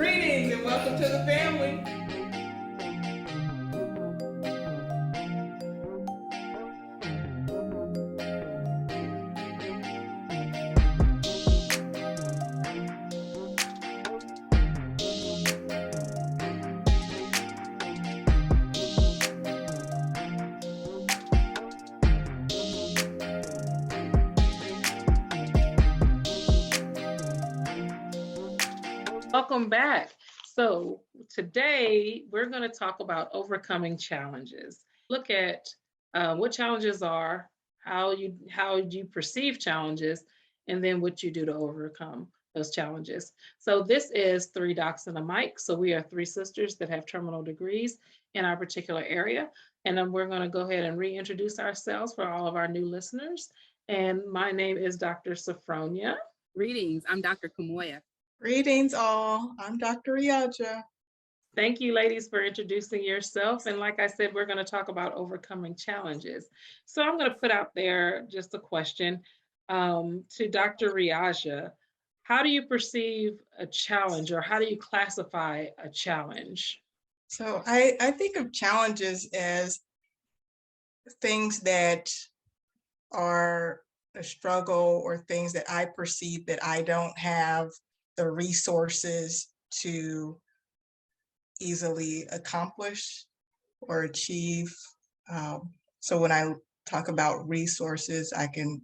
Greetings and welcome to the family. Welcome back. So today we're going to talk about overcoming challenges. Look at what challenges are, how you perceive challenges, and then what you do to overcome those challenges. So this is Three Docs and a Mic. So we are three sisters that have terminal degrees in our particular area. And then we're going to go ahead and reintroduce ourselves for all of our new listeners. And my name is Dr. Sophronia. Greetings, I'm Dr. Kamoya. Greetings all, I'm Dr. Riaja. Thank you, ladies, for introducing yourself. And like I said, we're going to talk about overcoming challenges. So I'm going to put out there just a question to Dr. Riaja. How do you perceive a challenge, or how do you classify a challenge? So I think of challenges as things that are a struggle or things that I perceive that I don't have the resources to easily accomplish or achieve. So when I talk about resources, I can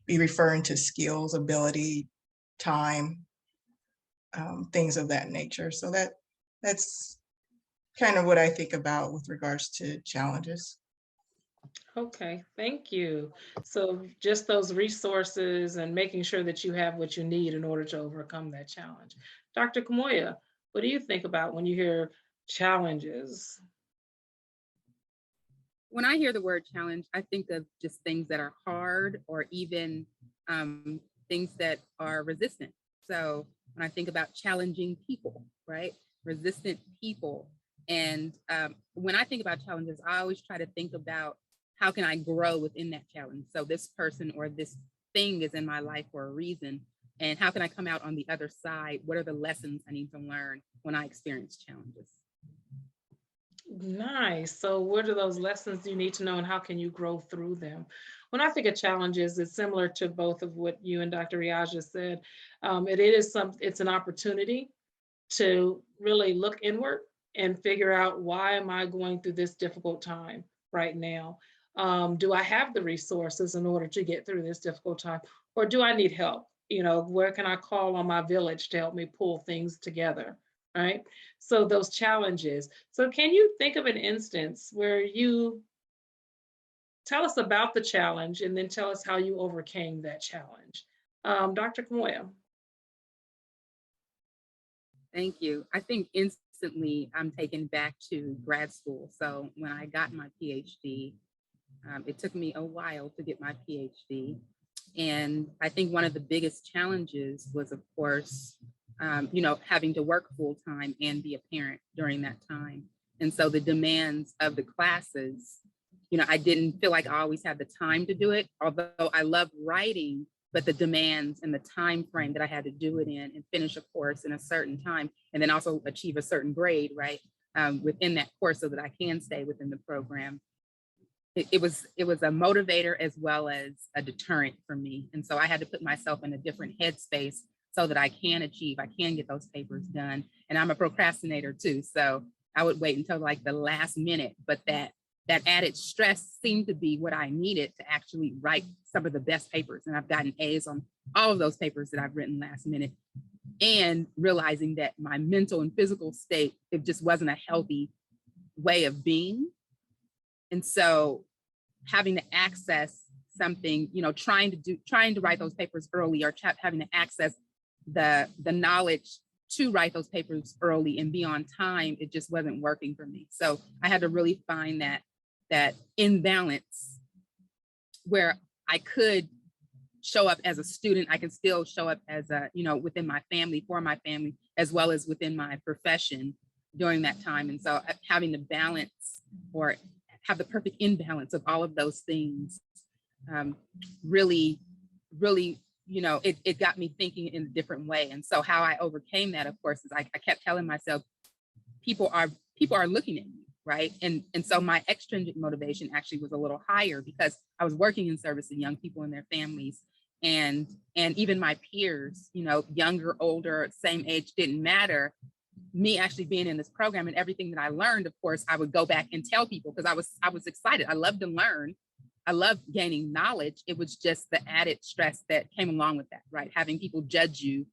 be referring to skills, ability, time, things of that nature. So that's kind of what I think about with regards to challenges. Okay, thank you. So just those resources and making sure that you have what you need in order to overcome that challenge. Dr. Kamoya, what do you think about when you hear challenges? When I hear the word challenge, I think of just things that are hard, or even things that are resistant. So when I think about challenging people, right? Resistant people. And when I think about challenges, I always try to think about how can I grow within that challenge? So this person or this thing is in my life for a reason. And how can I come out on the other side? What are the lessons I need to learn when I experience challenges? Nice. So what are those lessons you need to know, and how can you grow through them? When I think of challenges, it's similar to both of what you and Dr. Riaja said. It's an opportunity to really look inward and figure out, why am I going through this difficult time right now? Do I have the resources in order to get through this difficult time? Or do I need help? Where can I call on my village to help me pull things together? Right? So those challenges. So can you think of an instance where you tell us about the challenge and then tell us how you overcame that challenge? Dr. Kamoya. Thank you. I think instantly I'm taken back to grad school. So when I got my PhD, it took me a while to get my PhD. And I think one of the biggest challenges was, of course, having to work full time and be a parent during that time. And so the demands of the classes, I didn't feel like I always had the time to do it, although I love writing, but the demands and the time frame that I had to do it in and finish a course in a certain time, and then also achieve a certain grade, right, within that course so that I can stay within the program. It was a motivator as well as a deterrent for me. And so I had to put myself in a different headspace so that I can get those papers done. And I'm a procrastinator too. So I would wait until like the last minute, but that added stress seemed to be what I needed to actually write some of the best papers. And I've gotten A's on all of those papers that I've written last minute, and realizing that my mental and physical state, it just wasn't a healthy way of being. And so having to access something, trying to write those papers early, or having to access the knowledge to write those papers early and be on time, it just wasn't working for me. So I had to really find that imbalance where I could show up as a student. I can still show up as within my family, for my family, as well as within my profession during that time. And so having to balance, or have the perfect imbalance of all of those things, really it got me thinking in a different way. And so how I overcame that, of course, is I kept telling myself, people are looking at you, right? And so my extrinsic motivation actually was a little higher because I was working in service of young people and their families, and even my peers, younger, older, same age, didn't matter. Me actually being in this program and everything that I learned, of course, I would go back and tell people because I was excited. I loved to learn. I loved gaining knowledge. It was just the added stress that came along with that, right? Having people judge you,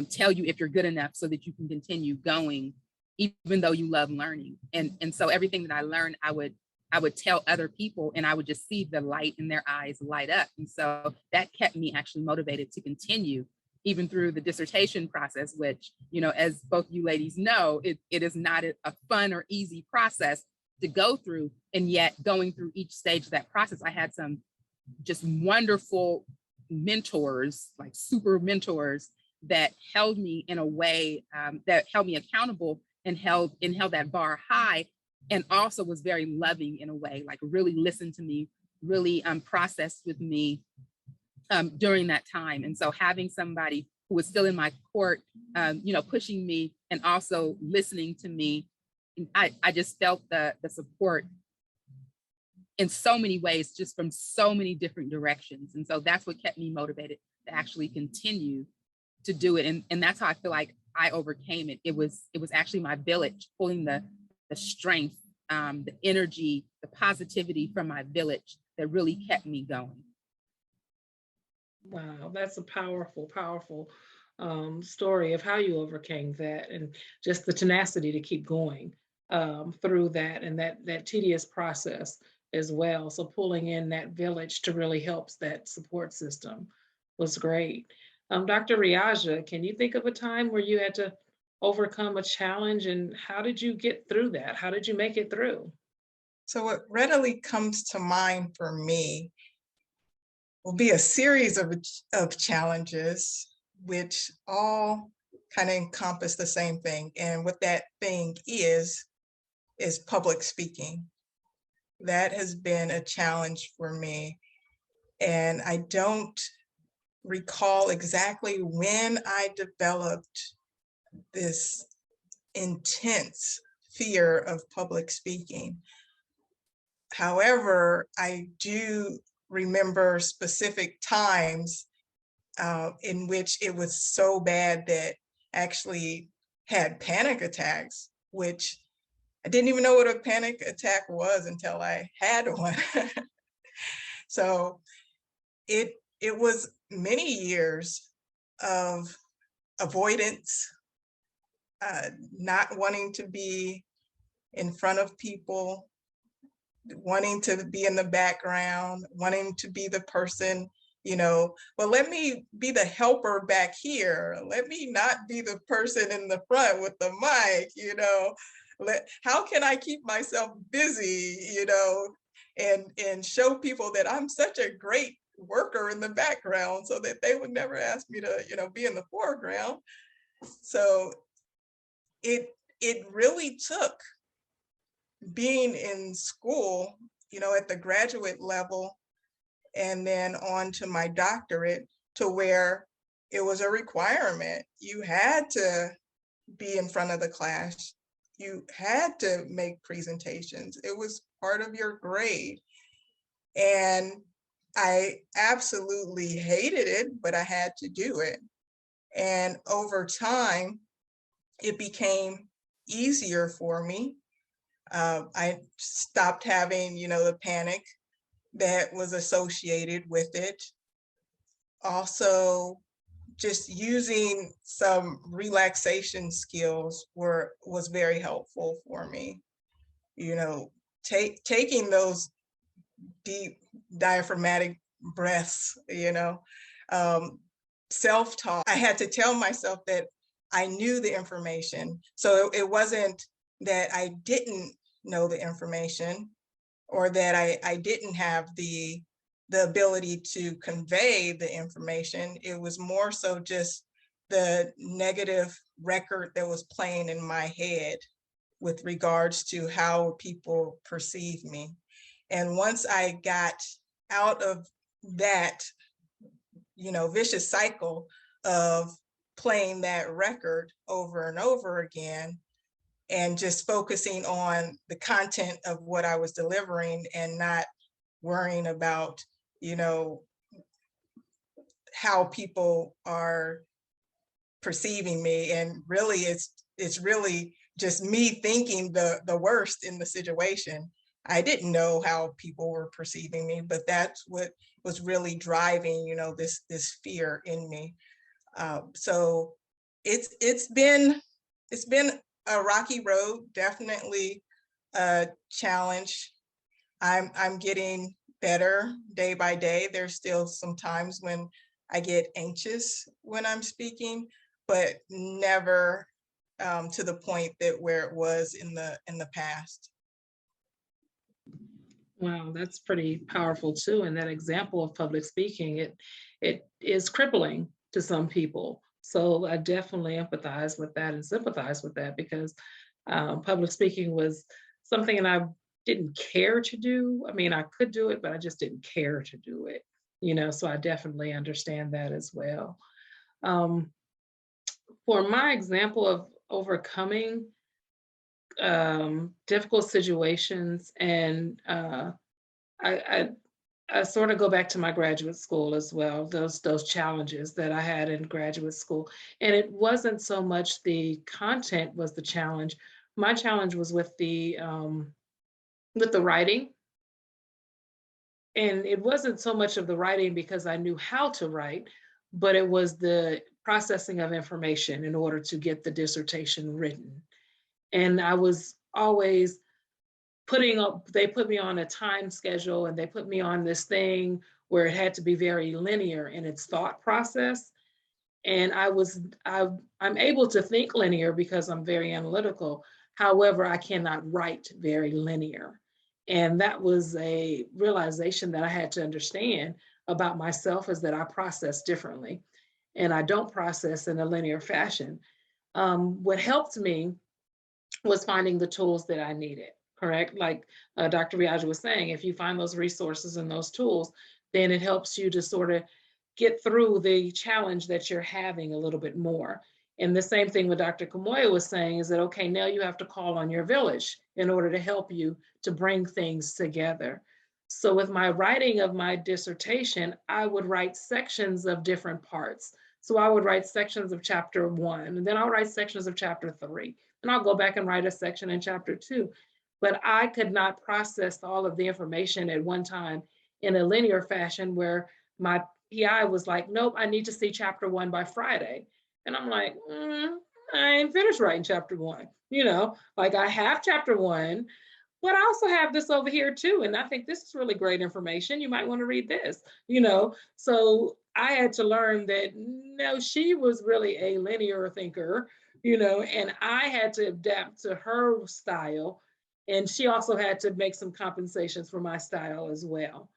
tell you if you're good enough so that you can continue going, even though you love learning. And so everything that I learned, I would tell other people, and I would just see the light in their eyes light up. And so that kept me actually motivated to continue, even through the dissertation process, which, as both you ladies know, it is not a fun or easy process to go through. And yet going through each stage of that process, I had some just wonderful mentors, like super mentors, that held me in a way that held me accountable and held that bar high, and also was very loving in a way, like really listened to me, really processed with me during that time. And so having somebody who was still in my court, pushing me and also listening to me, I just felt the support in so many ways, just from so many different directions. And so that's what kept me motivated to actually continue to do it. And that's how I feel like I overcame it. It was actually my village pulling the strength, the energy, the positivity from my village that really kept me going. Wow, that's a powerful, powerful story of how you overcame that, and just the tenacity to keep going through that, and that tedious process as well. So pulling in that village to really helps that support system was great. Dr. Riaja, can you think of a time where you had to overcome a challenge, and how did you get through that? How did you make it through? So what readily comes to mind for me will be a series of challenges, which all kind of encompass the same thing. And what that thing is public speaking. That has been a challenge for me. And I don't recall exactly when I developed this intense fear of public speaking. However, I do remember specific times in which it was so bad that I actually had panic attacks, which I didn't even know what a panic attack was until I had one. So it was many years of avoidance, not wanting to be in front of people, wanting to be in the background, wanting to be the person, well, let me be the helper back here. Let me not be the person in the front with the mic, how can I keep myself busy, and show people that I'm such a great worker in the background so that they would never ask me to, be in the foreground. So it really took being in school, at the graduate level, and then on to my doctorate, to where it was a requirement. You had to be in front of the class. You had to make presentations. It was part of your grade. And I absolutely hated it, but I had to do it. And over time, it became easier for me. I stopped having, the panic that was associated with it. Also, just using some relaxation skills was very helpful for me. Taking those deep diaphragmatic breaths, self-talk. I had to tell myself that I knew the information. So it wasn't that I didn't know the information, or that I didn't have the ability to convey the information. It was more so just the negative record that was playing in my head with regards to how people perceive me. And once I got out of that vicious cycle of playing that record over and over again, and just focusing on the content of what I was delivering and not worrying about, how people are perceiving me. And really, it's really just me thinking the worst in the situation. I didn't know how people were perceiving me, but that's what was really driving, this fear in me. So it's been a rocky road, definitely a challenge. I'm getting better day by day. There's still some times when I get anxious when I'm speaking, but never to the point that where it was in the past. Wow, that's pretty powerful too. And that example of public speaking, it is crippling to some people. So I definitely empathize with that and sympathize with that, because public speaking was something and I didn't care to do. I mean, I could do it, but I just didn't care to do it. So I definitely understand that as well. For my example of overcoming difficult situations, and I sort of go back to my graduate school as well, those challenges that I had in graduate school. And it wasn't so much the content was the challenge. My challenge was with the writing. And it wasn't so much of the writing because I knew how to write, but it was the processing of information in order to get the dissertation written. And I was always they put me on a time schedule, and they put me on this thing where it had to be very linear in its thought process. And I'm able to think linear because I'm very analytical. However, I cannot write very linear. And that was a realization that I had to understand about myself, is that I process differently and I don't process in a linear fashion. What helped me was finding the tools that I needed, correct? Like Dr. Riaja was saying, if you find those resources and those tools, then it helps you to sort of get through the challenge that you're having a little bit more. And the same thing with Dr. Kamoya was saying is that, okay, now you have to call on your village in order to help you to bring things together. So with my writing of my dissertation, I would write sections of different parts. So I would write sections of chapter 1, and then I'll write sections of chapter 3, and I'll go back and write a section in chapter 2. But I could not process all of the information at one time in a linear fashion, where my PI was like, nope, I need to see chapter 1 by Friday. And I'm like, I ain't finished writing chapter 1. Like I have chapter 1, but I also have this over here too. And I think this is really great information. You might want to read this, So I had to learn that no, she was really a linear thinker, and I had to adapt to her style. And she also had to make some compensations for my style as well.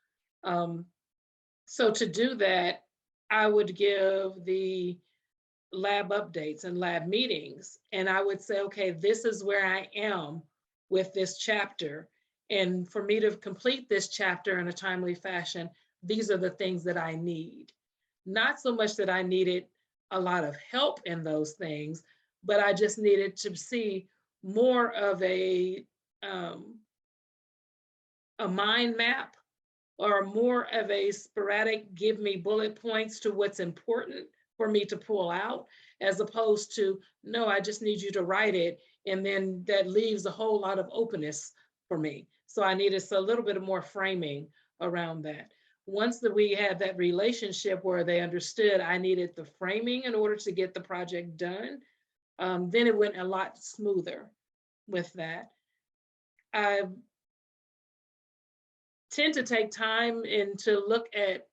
So to do that, I would give the lab updates and lab meetings. And I would say, okay, this is where I am with this chapter. And for me to complete this chapter in a timely fashion, these are the things that I need. Not so much that I needed a lot of help in those things, but I just needed to see more of a mind map, or more of a sporadic, give me bullet points to what's important for me to pull out, as opposed to, no, I just need you to write it. And then that leaves a whole lot of openness for me. So I needed a little bit of more framing around that. Once that we had that relationship where they understood I needed the framing in order to get the project done, then it went a lot smoother with that. I tend to take time and to look at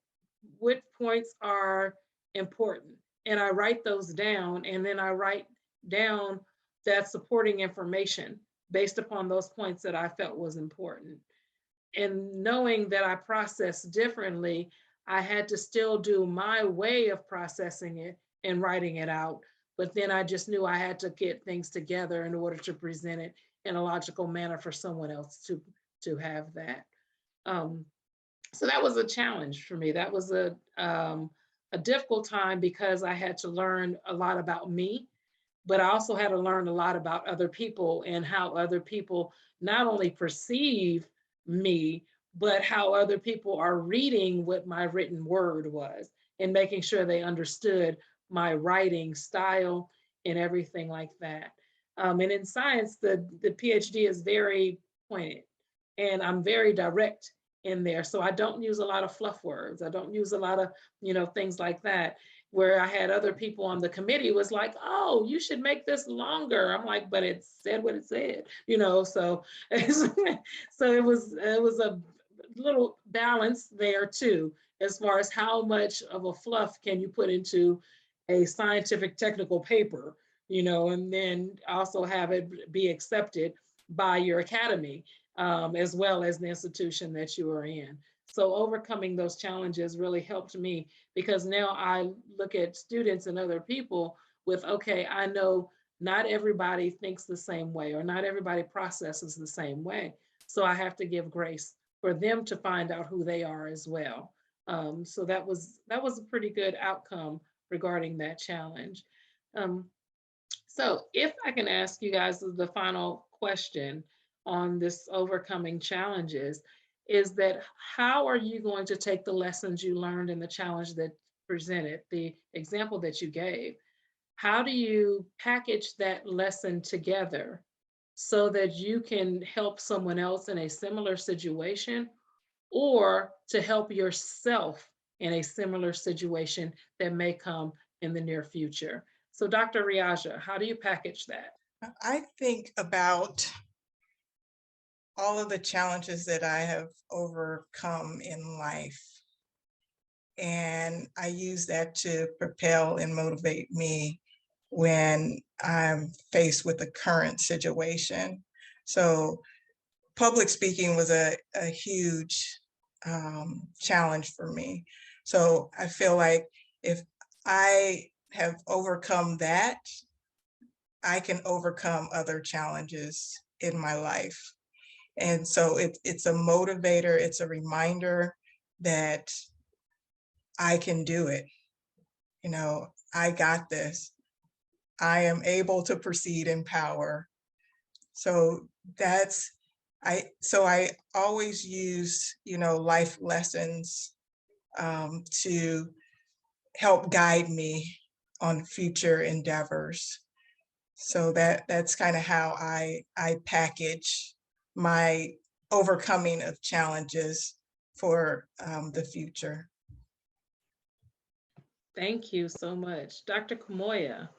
what points are important. And I write those down, and then I write down that supporting information based upon those points that I felt was important. And knowing that I process differently, I had to still do my way of processing it and writing it out. But then I just knew I had to get things together in order to present it in a logical manner for someone else to have that. So that was a challenge for me. That was a a difficult time because I had to learn a lot about me, but I also had to learn a lot about other people and how other people not only perceive me, but how other people are reading what my written word was and making sure they understood my writing style and everything like that. And in science, the PhD is very pointed and I'm very direct in there. So I don't use a lot of fluff words. I don't use a lot of, things like that. Where I had other people on the committee was like, oh, you should make this longer. I'm like, but it said what it said, so so it was a little balance there too, as far as how much of a fluff can you put into a scientific technical paper, and then also have it be accepted by your academy, as well as the institution that you are in. So overcoming those challenges really helped me because now I look at students and other people with, okay, I know not everybody thinks the same way or not everybody processes the same way. So I have to give grace for them to find out who they are as well. So that was a pretty good outcome regarding that challenge. Um, so if I can ask you guys the final question on this overcoming challenges, is that how are you going to take the lessons you learned in the challenge that presented, the example that you gave? How do you package that lesson together so that you can help someone else in a similar situation or to help yourself in a similar situation that may come in the near future? So Dr. Riaja, how do you package that? I think about all of the challenges that I have overcome in life. And I use that to propel and motivate me when I'm faced with a current situation. So public speaking was a huge challenge for me. So I feel like if I have overcome that, I can overcome other challenges in my life. And so it's a motivator, it's a reminder that I can do it. I got this. I am able to proceed in power. So I always use, life lessons to help guide me on future endeavors. So that's kind of how I package my overcoming of challenges for the future. Thank you so much. Dr. Kamoya.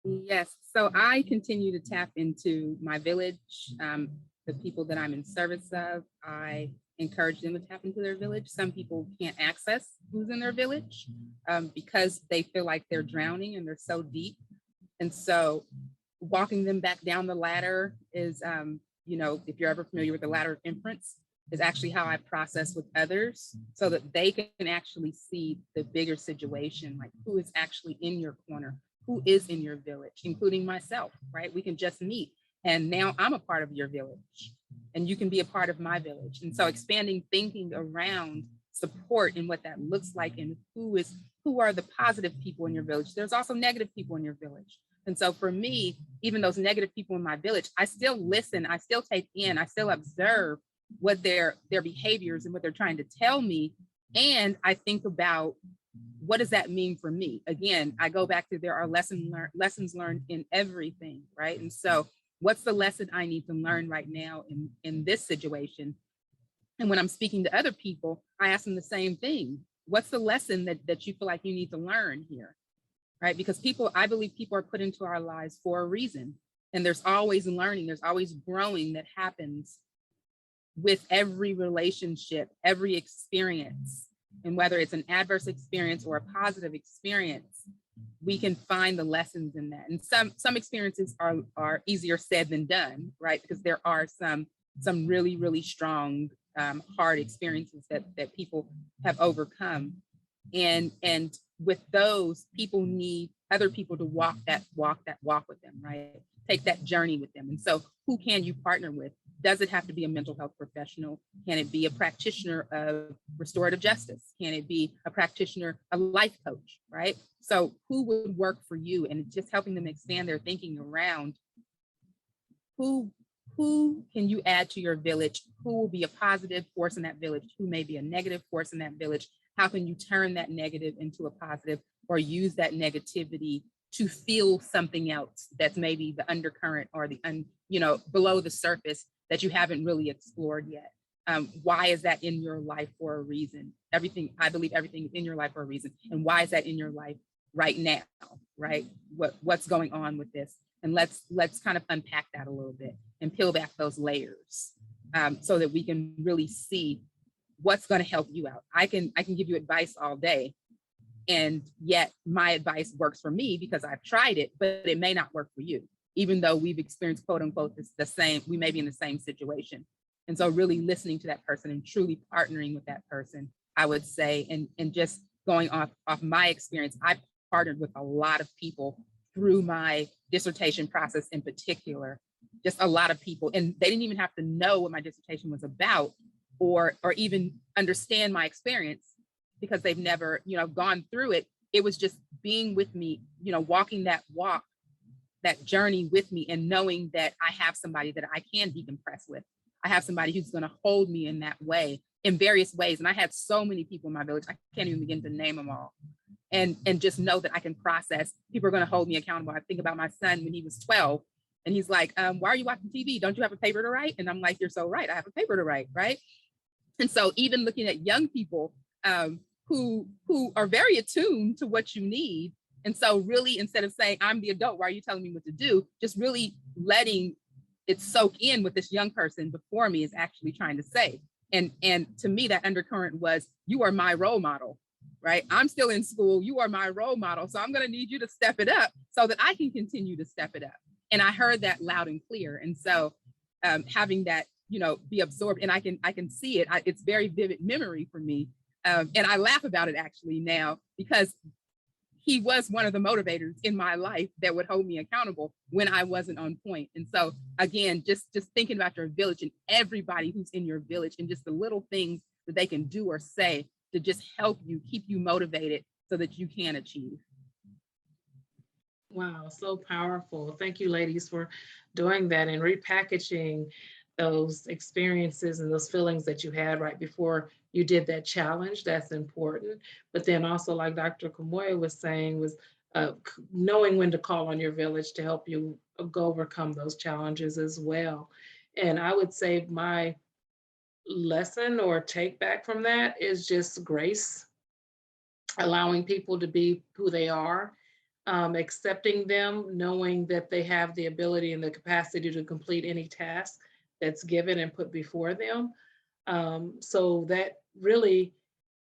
Yes, so I continue to tap into my village, the people that I'm in service of. I encourage them to tap into their village. Some people can't access who's in their village because they feel like they're drowning and they're so deep. And so walking them back down the ladder is, if you're ever familiar with the ladder of inference, is actually how I process with others so that they can actually see the bigger situation, like who is actually in your corner, who is in your village, including myself, right? We can just meet. And now I'm a part of your village and you can be a part of my village. And so expanding thinking around support and what that looks like and who are the positive people in your village. There's also negative people in your village. And so for me, even those negative people in my village, I still listen, I still take in, I still observe what their behaviors and what they're trying to tell me. And I think about what does that mean for me? Again, I go back to there are lessons learned in everything, right? And so what's the lesson I need to learn right now in this situation? And when I'm speaking to other people, I ask them the same thing. What's the lesson that you feel like you need to learn here, right? Because I believe people are put into our lives for a reason. And there's always learning, there's always growing that happens with every relationship, every experience. And whether it's an adverse experience or a positive experience, we can find the lessons in that. And some experiences are easier said than done, right? Because there are some really, really strong, hard experiences that people have overcome. And with those, people need other people to walk that walk with them, right? Take that journey with them. And so who can you partner with? Does it have to be a mental health professional? Can it be a practitioner of restorative justice? Can it be a practitioner, a life coach, right? So who would work for you, and just helping them expand their thinking around who can you add to your village? Who will be a positive force in that village? Who may be a negative force in that village? How can you turn that negative into a positive, or use that negativity to feel something else that's maybe the undercurrent or the below the surface that you haven't really explored yet? Why is that in your life for a reason? I believe everything is in your life for a reason. And why is that in your life right now, right? What's going on with this? And let's kind of unpack that a little bit and peel back those layers, so that we can really see what's going to help you out. I can give you advice all day, and yet my advice works for me because I've tried it, but it may not work for you, even though we've experienced, quote unquote, the same, we may be in the same situation. And so really listening to that person and truly partnering with that person, I would say, and just going off my experience, I partnered with a lot of people through my dissertation process in particular, just a lot of people. And they didn't even have to know what my dissertation was about, or even understand my experience, because they've never, gone through it. It was just being with me, walking that walk, that journey with me, and knowing that I have somebody that I can decompress with. I have somebody who's going to hold me in that way, in various ways. And I had so many people in my village, I can't even begin to name them all. And just know that I can process. People are going to hold me accountable. I think about my son when he was 12, and he's like, why are you watching TV? Don't you have a paper to write? And I'm like, you're so right. I have a paper to write, right? And so even looking at young people who are very attuned to what you need. And so really, instead of saying, I'm the adult, why are you telling me what to do? Just really letting it soak in what this young person before me is actually trying to say. And to me, that undercurrent was, you are my role model, right? I'm still in school. You are my role model. So I'm going to need you to step it up so that I can continue to step it up. And I heard that loud and clear. And so having that, be absorbed, and I can see it. It's very vivid memory for me. And I laugh about it actually now, because he was one of the motivators in my life that would hold me accountable when I wasn't on point. And so again, just thinking about your village and everybody who's in your village, and just the little things that they can do or say to just help you, keep you motivated so that you can achieve. Wow, so powerful. Thank you, ladies, for doing that and repackaging those experiences and those feelings that you had right before you did that challenge. That's important. But then also, like Dr. Kamoya was saying, was knowing when to call on your village to help you go overcome those challenges as well. And I would say my lesson or take back from that is just grace, allowing people to be who they are, accepting them, knowing that they have the ability and the capacity to complete any task that's given and put before them. So that really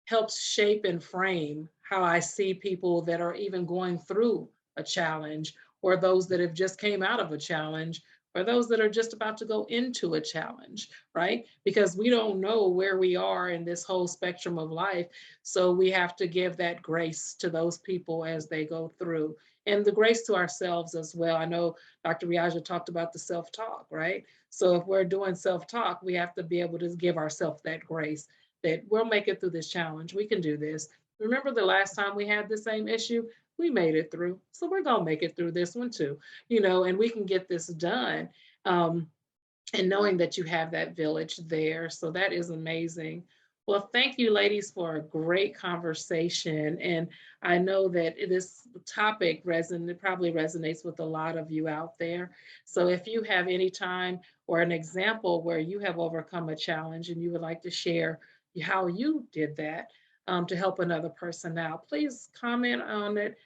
helps shape and frame how I see people that are even going through a challenge, or those that have just came out of a challenge, or those that are just about to go into a challenge, right? Because we don't know where we are in this whole spectrum of life. So we have to give that grace to those people as they go through, and the grace to ourselves as well. I know Dr. Riaja talked about the self-talk, right? So if we're doing self-talk, we have to be able to give ourselves that grace that we'll make it through this challenge. We can do this. Remember the last time we had the same issue? We made it through. So we're gonna make it through this one too, and we can get this done. And knowing that you have that village there. So that is amazing. Well, thank you, ladies, for a great conversation. And I know that this topic probably resonates with a lot of you out there. So if you have any time or an example where you have overcome a challenge and you would like to share how you did that to help another person out, please comment on it.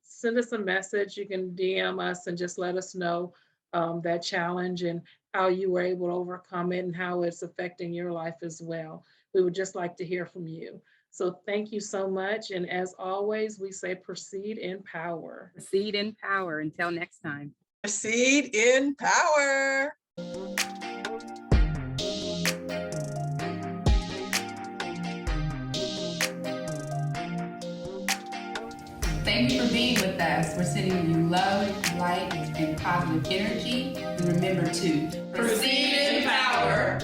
Send us a message. You can DM us and just let us know that challenge and how you were able to overcome it and how it's affecting your life as well. We would just like to hear from you. So thank you so much. And as always, we say proceed in power. Proceed in power. Until next time. Proceed in power. Thank you for being with us. We're sending you love, light, and positive energy. And remember to perceive in power.